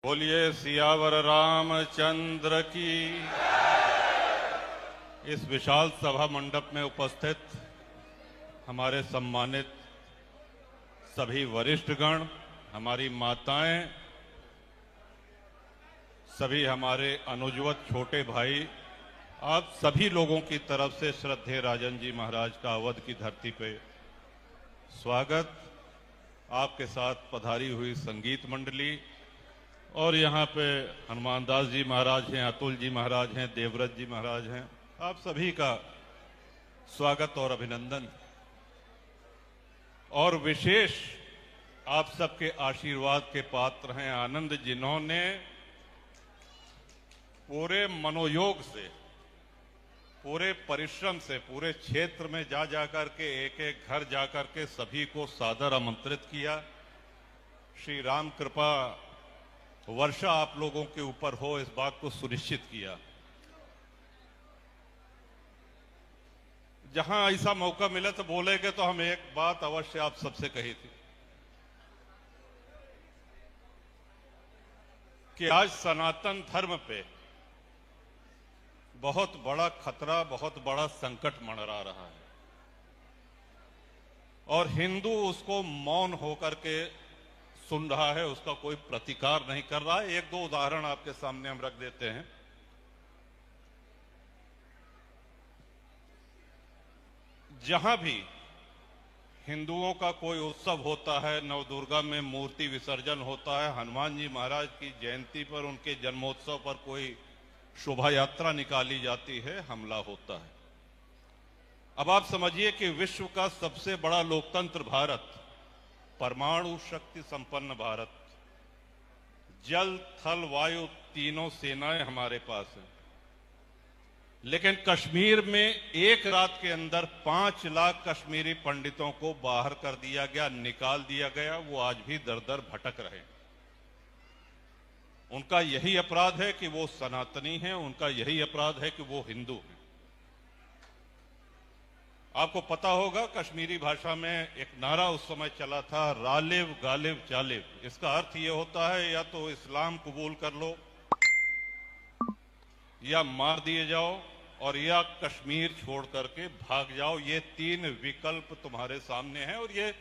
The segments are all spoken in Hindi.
बोलिए सियावर रामचंद्र की। इस विशाल सभा मंडप में उपस्थित हमारे सम्मानित सभी वरिष्ठगण, हमारी माताएं, सभी हमारे अनुजवत छोटे भाई, आप सभी लोगों की तरफ से श्रद्धेय राजन जी महाराज का अवध की धरती पे स्वागत। आपके साथ पधारी हुई संगीत मंडली और यहाँ पे हनुमान दास जी महाराज हैं, अतुल जी महाराज हैं, देवव्रत जी महाराज हैं, आप सभी का स्वागत और अभिनंदन। और विशेष आप सबके आशीर्वाद के पात्र हैं आनंद, जिन्होंने पूरे मनोयोग से, पूरे परिश्रम से, पूरे क्षेत्र में जा जाकर के, एक एक घर जाकर के सभी को सादर आमंत्रित किया। श्री राम कृपा वर्षा आप लोगों के ऊपर हो, इस बात को सुनिश्चित किया। जहां ऐसा मौका मिले तो बोलेंगे, तो हम एक बात अवश्य आप सबसे कही थी कि आज सनातन धर्म पे बहुत बड़ा खतरा, बहुत बड़ा संकट मंडरा रहा है और हिंदू उसको मौन होकर के सुन रहा है, उसका कोई प्रतिकार नहीं कर रहा है। एक दो उदाहरण आपके सामने हम रख देते हैं। जहां भी हिंदुओं का कोई उत्सव होता है, नवदुर्गा में मूर्ति विसर्जन होता है, हनुमान जी महाराज की जयंती पर, उनके जन्मोत्सव पर कोई शोभा यात्रा निकाली जाती है, हमला होता है। अब आप समझिए कि विश्व का सबसे बड़ा लोकतंत्र भारत, परमाणु शक्ति संपन्न भारत, जल थल वायु तीनों सेनाएं हमारे पास हैं, लेकिन कश्मीर में एक रात के अंदर 5 लाख कश्मीरी पंडितों को बाहर कर दिया गया, निकाल दिया गया। वो आज भी दर दर भटक रहे हैं। उनका यही अपराध है कि वो सनातनी हैं, उनका यही अपराध है कि वो हिंदू हैं। आपको पता होगा, कश्मीरी भाषा में एक नारा उस समय चला था, रालिव गालिब चालिब। इसका अर्थ ये होता है, या तो इस्लाम कबूल कर लो, या मार दिए जाओ, और या कश्मीर छोड़ करके भाग जाओ। ये 3 विकल्प तुम्हारे सामने हैं और ये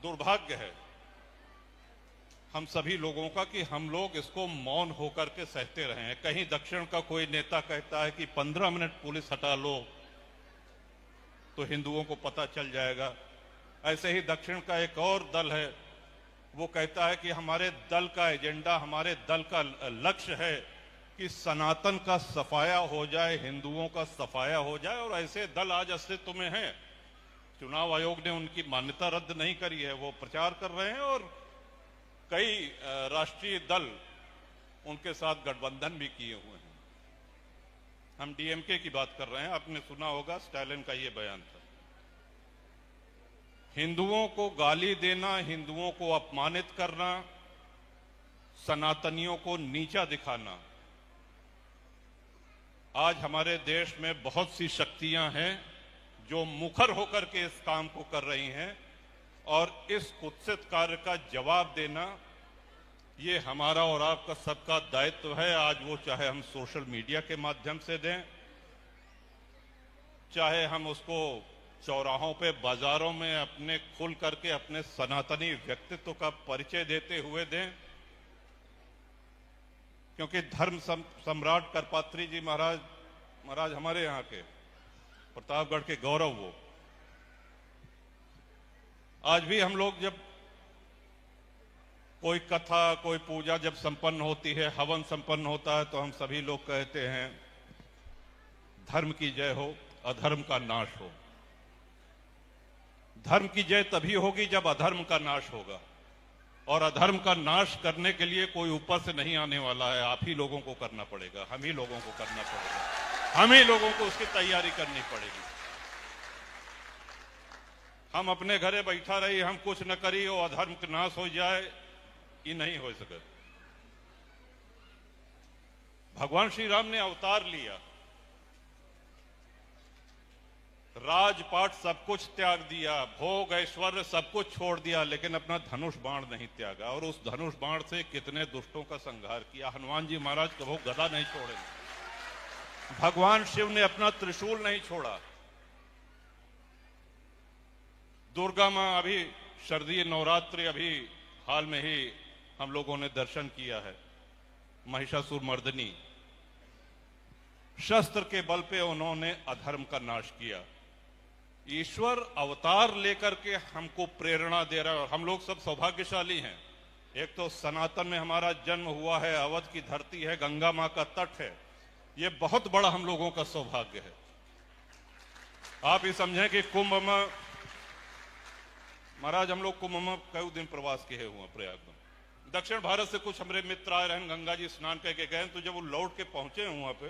दुर्भाग्य है हम सभी लोगों का कि हम लोग इसको मौन होकर के सहते रहे हैं। कहीं दक्षिण का कोई नेता कहता है कि 15 मिनट पुलिस हटा लो तो हिंदुओं को पता चल जाएगा। ऐसे ही दक्षिण का एक और दल है, वो कहता है कि हमारे दल का एजेंडा, हमारे दल का लक्ष्य है कि सनातन का सफाया हो जाए, हिंदुओं का सफाया हो जाए। और ऐसे दल आज अस्तित्व में हैं। चुनाव आयोग ने उनकी मान्यता रद्द नहीं करी है, वो प्रचार कर रहे हैं और कई राष्ट्रीय दल उनके साथ गठबंधन भी किए हुए हैं। हम डीएमके की बात कर रहे हैं। आपने सुना होगा, स्टालिन का ये बयान था। हिंदुओं को गाली देना, हिंदुओं को अपमानित करना, सनातनियों को नीचा दिखाना, आज हमारे देश में बहुत सी शक्तियां हैं जो मुखर होकर के इस काम को कर रही हैं और इस कुत्सित कार्य का जवाब देना ये हमारा और आपका सबका दायित्व है। आज वो चाहे हम सोशल मीडिया के माध्यम से दें, चाहे हम उसको चौराहों पे, बाजारों में अपने खुल करके अपने सनातनी व्यक्तित्व का परिचय देते हुए दें। क्योंकि धर्म सम्राट करपात्री जी महाराज हमारे यहाँ के, प्रतापगढ़ के गौरव, वो आज भी हम लोग जब कोई कथा, कोई पूजा जब संपन्न होती है, हवन संपन्न होता है, तो हम सभी लोग कहते हैं धर्म की जय हो, अधर्म का नाश हो। धर्म की जय तभी होगी जब अधर्म का नाश होगा, और अधर्म का नाश करने के लिए कोई ऊपर से नहीं आने वाला है। आप ही लोगों को करना पड़ेगा, हम ही लोगों को करना पड़ेगा, हम ही लोगों को उसकी तैयारी करनी पड़ेगी। हम अपने घरे बैठा रही, हम कुछ न करी और अधर्म का नाश हो जाए, ये नहीं हो सके। भगवान श्री राम ने अवतार लिया, राजपाट सब कुछ त्याग दिया, भोग ऐश्वर्य सब कुछ छोड़ दिया, लेकिन अपना धनुष बाण नहीं त्यागा। और उस धनुष बाण से कितने दुष्टों का संहार किया। हनुमान जी महाराज कभी गदा नहीं छोड़े, भगवान शिव ने अपना त्रिशूल नहीं छोड़ा। दुर्गा मां, अभी शारदीय नवरात्रि अभी हाल में ही हम लोगों ने दर्शन किया है। महिषासुर मर्दिनी, शस्त्र के बल पे उन्होंने अधर्म का नाश किया। ईश्वर अवतार लेकर के हमको प्रेरणा दे रहा है और हम लोग सब सौभाग्यशाली हैं। एक तो सनातन में हमारा जन्म हुआ है, अवध की धरती है, गंगा मां का तट है। ये बहुत बड़ा हम लोगों का सौभाग्य है। आप ही समझें कि कुंभ में महाराज, हम लोग कुंभ में कई दिन प्रवास किए हुए प्रयाग में। दक्षिण भारत से कुछ हमारे मित्र आए रहे, गंगा जी स्नान करके गए, तो जब वो लौट के पहुंचे वहां पे,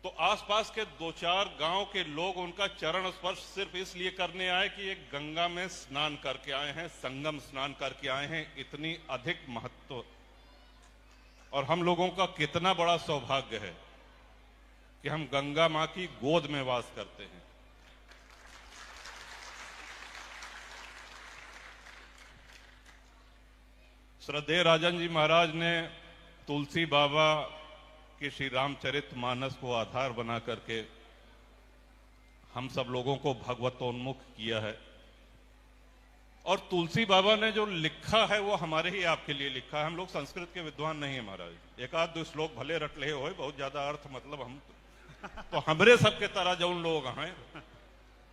तो आसपास के 2-4 गांव के लोग उनका चरण स्पर्श सिर्फ इसलिए करने आए कि एक गंगा में स्नान करके आए हैं, संगम स्नान करके आए हैं। इतनी अधिक महत्व। और हम लोगों का कितना बड़ा सौभाग्य है कि हम गंगा मां की गोद में वास करते हैं। श्रद्धेय राजन जी महाराज ने तुलसी बाबा कि श्री रामचरितमानस को आधार बना करके हम सब लोगों को भगवतोन्मुख किया है। और तुलसी बाबा ने जो लिखा है वो हमारे ही आपके लिए लिखा है। हम लोग संस्कृत के विद्वान नहीं है महाराज। एक आध दो श्लोक भले रट ले हो, बहुत ज्यादा अर्थ मतलब हम तो हमरे सबके तरह जो उन लोग हैं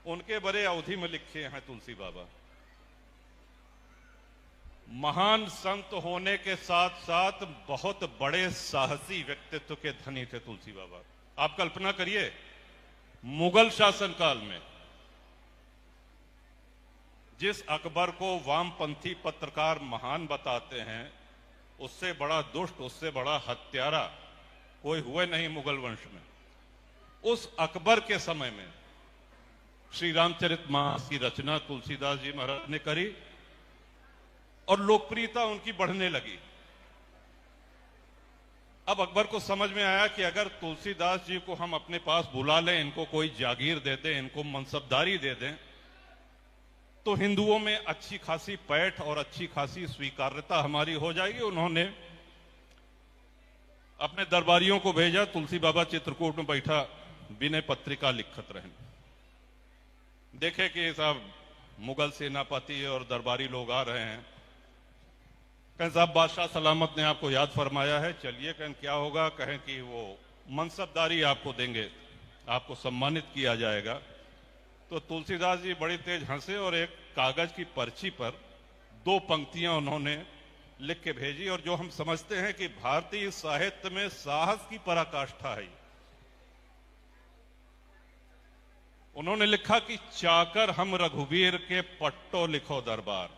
उनके बड़े अवधि में लिखे हैं तुलसी बाबा। महान संत होने के साथ साथ बहुत बड़े साहसी व्यक्तित्व के धनी थे तुलसी बाबा। आप कल्पना करिए, मुगल शासनकाल में जिस अकबर को वामपंथी पत्रकार महान बताते हैं, उससे बड़ा दुष्ट, उससे बड़ा हत्यारा कोई हुए नहीं मुगल वंश में। उस अकबर के समय में श्री रामचरितमानस की रचना तुलसीदास जी महाराज ने करी और लोकप्रियता उनकी बढ़ने लगी। अब अकबर को समझ में आया कि अगर तुलसीदास जी को हम अपने पास बुला लें, इनको कोई जागीर दे दें, इनको मनसबदारी दे दें, तो हिंदुओं में अच्छी खासी पैठ और अच्छी खासी स्वीकार्यता हमारी हो जाएगी। उन्होंने अपने दरबारियों को भेजा, तुलसी बाबा चित्रकूट में बैठा विनय पत्रिका लिखत रहे। देखे कि साहब मुगल सेनापति और दरबारी लोग आ रहे हैं। कहें साहब बादशाह सलामत ने आपको याद फरमाया है, चलिए। कहें क्या होगा? कहें कि वो मनसबदारी आपको देंगे, आपको सम्मानित किया जाएगा। तो तुलसीदास जी बड़ी तेज हंसे और एक कागज की पर्ची पर 2 पंक्तियां उन्होंने लिख के भेजी। और जो हम समझते हैं कि भारतीय साहित्य में साहस की पराकाष्ठा है, उन्होंने लिखा कि चाकर हम रघुवीर के पट्टो लिखो दरबार।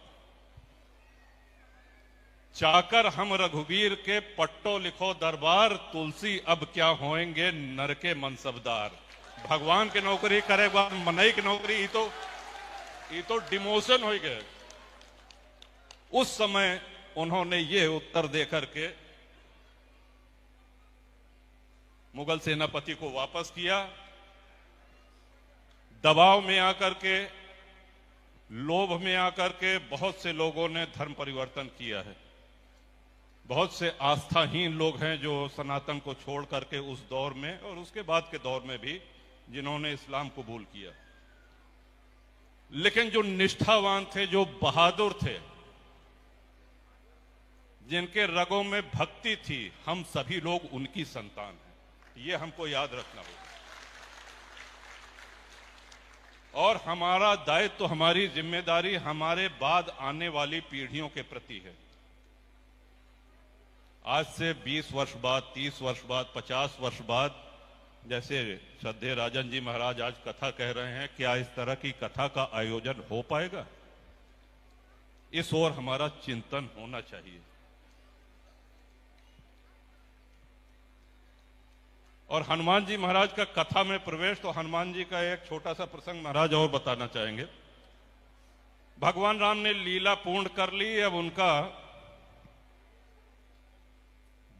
चाकर हम रघुवीर के पट्टो लिखो दरबार, तुलसी अब क्या होएंगे नर के मनसबदार। भगवान की नौकरी करेगा मनई की नौकरी, ये तो डिमोशन हो गए। उस समय उन्होंने ये उत्तर देकर के मुगल सेनापति को वापस किया। दबाव में आकर के, लोभ में आकर के बहुत से लोगों ने धर्म परिवर्तन किया है। बहुत से आस्थाहीन लोग हैं जो सनातन को छोड़ करके उस दौर में और उसके बाद के दौर में भी जिन्होंने इस्लाम कबूल किया। लेकिन जो निष्ठावान थे, जो बहादुर थे, जिनके रगों में भक्ति थी, हम सभी लोग उनकी संतान हैं। ये हमको याद रखना होगा। और हमारा दायित्व, हमारी जिम्मेदारी हमारे बाद आने वाली पीढ़ियों के प्रति है। आज से 20 वर्ष बाद, 30 वर्ष बाद, 50 वर्ष बाद, जैसे श्रद्धेय राजन जी महाराज आज कथा कह रहे हैं, क्या इस तरह की कथा का आयोजन हो पाएगा? इस ओर हमारा चिंतन होना चाहिए। और हनुमान जी महाराज का कथा में प्रवेश, तो हनुमान जी का एक छोटा सा प्रसंग महाराज और बताना चाहेंगे। भगवान राम ने लीला पूर्ण कर ली। अब उनका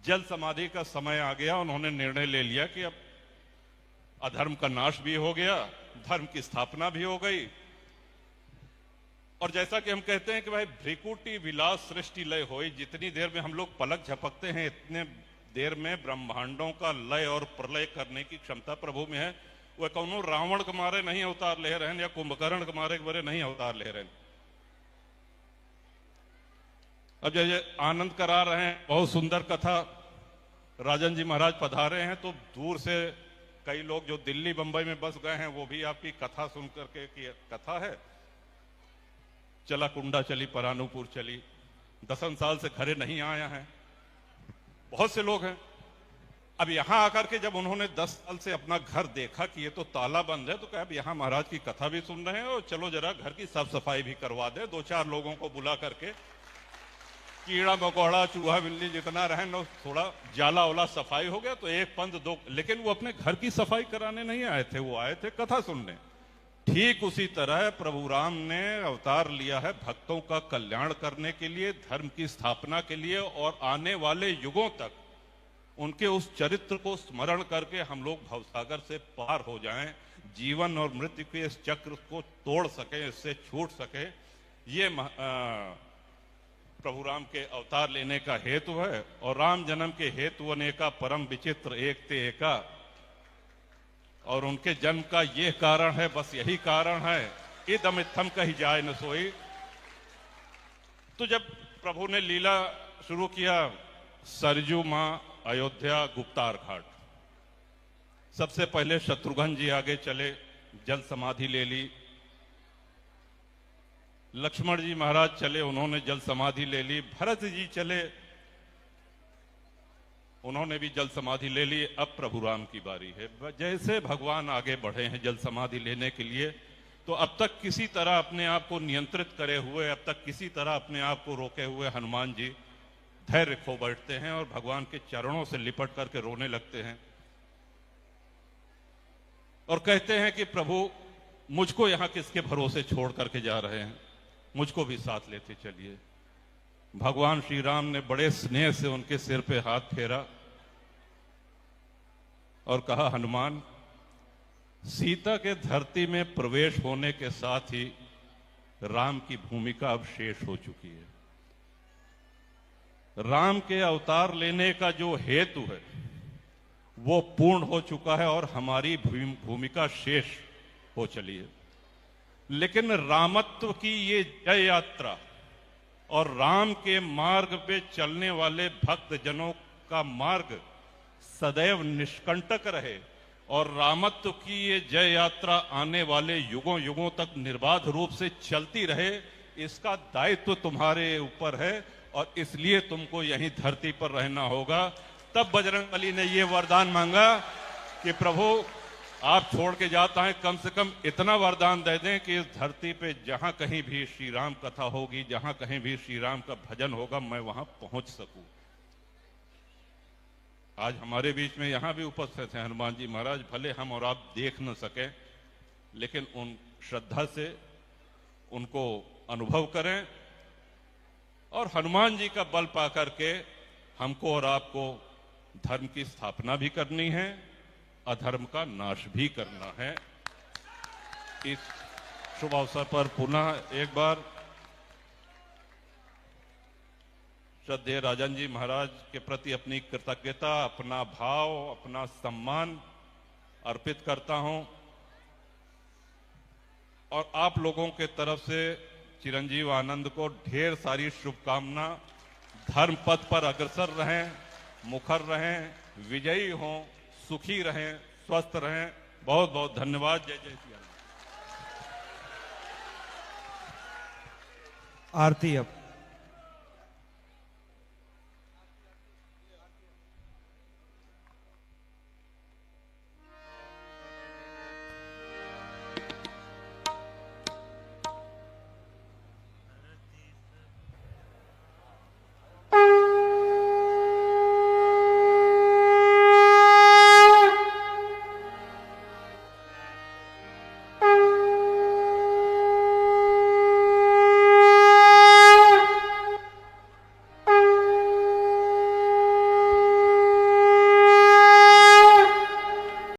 जल समाधि का समय आ गया। उन्होंने निर्णय ले लिया कि अब अधर्म का नाश भी हो गया, धर्म की स्थापना भी हो गई। और जैसा कि हम कहते हैं कि भाई भ्रिकुटी विलास सृष्टि लय होई, जितनी देर में हम लोग पलक झपकते हैं इतने देर में ब्रह्मांडों का लय और प्रलय करने की क्षमता प्रभु में है। वह कौनो रावण के मारे नहीं अवतार ले रहे हैं या कुंभकर्ण के मारे नहीं अवतार ले रहे हैं। अब जैसे आनंद करा रहे हैं, बहुत सुंदर कथा राजन जी महाराज पधारे हैं, तो दूर से कई लोग जो दिल्ली बंबई में बस गए हैं वो भी आपकी कथा सुन करके की कथा है। चला कुंडा चली परानुपुर चली, 10 साल से घरे नहीं आया है, बहुत से लोग हैं। अब यहां आकर के जब उन्होंने 10 साल से अपना घर देखा कि ये तो ताला बंद है, तो कहा अब यहां महाराज की कथा भी सुन रहे हैं और चलो जरा घर की साफ सफाई भी करवा दे, 2-4 लोगों को बुला करके कीड़ा मकोड़ा चूहा बिल्ली जितना रहे न थोड़ा जाला ओला सफाई हो गया तो एक पंथ दो। लेकिन वो अपने घर की सफाई कराने नहीं आए थे, वो आए थे कथा सुनने। ठीक उसी तरह प्रभु राम ने अवतार लिया है भक्तों का कल्याण करने के लिए, धर्म की स्थापना के लिए, और आने वाले युगों तक उनके उस चरित्र को स्मरण करके हम लोग भवसागर से पार हो जाएं, जीवन और मृत्यु के इस चक्र को तोड़ सकें, इससे छूट सके। ये प्रभु राम के अवतार लेने का हेतु है। और राम जन्म के हेतु अनेका परम विचित्र एक ते एका, और उनके जन्म का यह कारण है, बस यही कारण है, इदम इत्थम कही जाए न सोई। तो जब प्रभु ने लीला शुरू किया, सरजू मां अयोध्या गुप्तार घाट, सबसे पहले शत्रुघ्न जी आगे चले, जल समाधि ले ली। लक्ष्मण जी महाराज चले, उन्होंने जल समाधि ले ली। भरत जी चले, उन्होंने भी जल समाधि ले ली। अब प्रभु राम की बारी है। जैसे भगवान आगे बढ़े हैं जल समाधि लेने के लिए, तो अब तक किसी तरह अपने आप को नियंत्रित करे हुए, अब तक किसी तरह अपने आप को रोके हुए हनुमान जी धैर्य खो बैठते हैं और भगवान के चरणों से लिपट करके रोने लगते हैं और कहते हैं कि प्रभु मुझको यहां किसके भरोसे छोड़ करके जा रहे हैं, मुझको भी साथ लेते चलिए। भगवान श्री राम ने बड़े स्नेह से उनके सिर पे हाथ फेरा और कहा, हनुमान, सीता के धरती में प्रवेश होने के साथ ही राम की भूमिका अब शेष हो चुकी है। राम के अवतार लेने का जो हेतु है वो पूर्ण हो चुका है और हमारी भूमिका शेष हो चली है। लेकिन रामत्व की ये जय यात्रा और राम के मार्ग पे चलने वाले भक्त जनों का मार्ग सदैव निष्कंटक रहे और रामत्व की ये जय यात्रा आने वाले युगों युगों तक निर्बाध रूप से चलती रहे, इसका दायित्व तुम्हारे ऊपर है और इसलिए तुमको यहीं धरती पर रहना होगा। तब बजरंगबली ने ये वरदान मांगा कि प्रभु आप छोड़ के जाता है, कम से कम इतना वरदान दे दें कि इस धरती पे जहां कहीं भी श्री राम कथा होगी, जहां कहीं भी श्री राम का भजन होगा, मैं वहां पहुंच सकूं। आज हमारे बीच में यहां भी उपस्थित हैं हनुमान जी महाराज। भले हम और आप देख न सके, लेकिन उन श्रद्धा से उनको अनुभव करें और हनुमान जी का बल पा करके हमको और आपको धर्म की स्थापना भी करनी है, अधर्म का नाश भी करना है। इस शुभ अवसर पर पुनः एक बार श्रद्धेय राजन जी महाराज के प्रति अपनी कृतज्ञता, अपना भाव, अपना सम्मान अर्पित करता हूं और आप लोगों के तरफ से चिरंजीव आनंद को ढेर सारी शुभकामना। धर्म पथ पर अग्रसर रहें, मुखर रहें, विजयी हों, सुखी रहें, स्वस्थ रहें। बहुत बहुत धन्यवाद। जय जय श्री राम। आरती अब